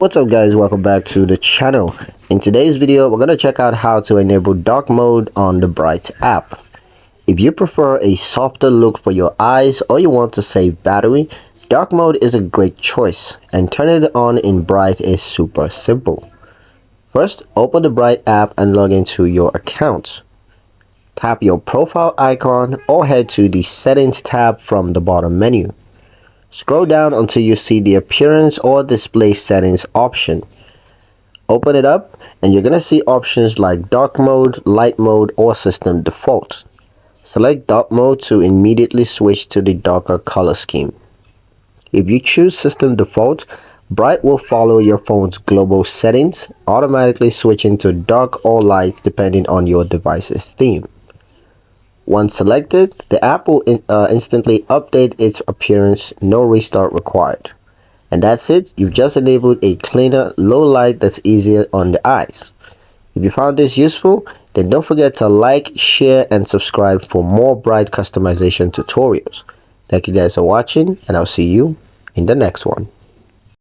What's up guys, welcome back to the channel. In today's video we're going to check out how to enable dark mode on the Bright app. If you prefer a softer look for your eyes or you want to save battery, dark mode is a great choice, and turning it on in Bright is super simple. First, open the Bright app and log into your account. Tap your profile icon or head to the settings tab from the bottom menu. Scroll down until you see the appearance or display settings option. Open it up and you're going to see options like dark mode, light mode, or system default. Select dark mode to immediately switch to the darker color scheme. If you choose system default, Bright will follow your phone's global settings, automatically switching to dark or light depending on your device's theme. Once selected, the app will instantly update its appearance, no restart required. And that's it, you've just enabled a cleaner, low light that's easier on the eyes. If you found this useful, then don't forget to like, share, and subscribe for more Bright customization tutorials. Thank you guys for watching, and I'll see you in the next one.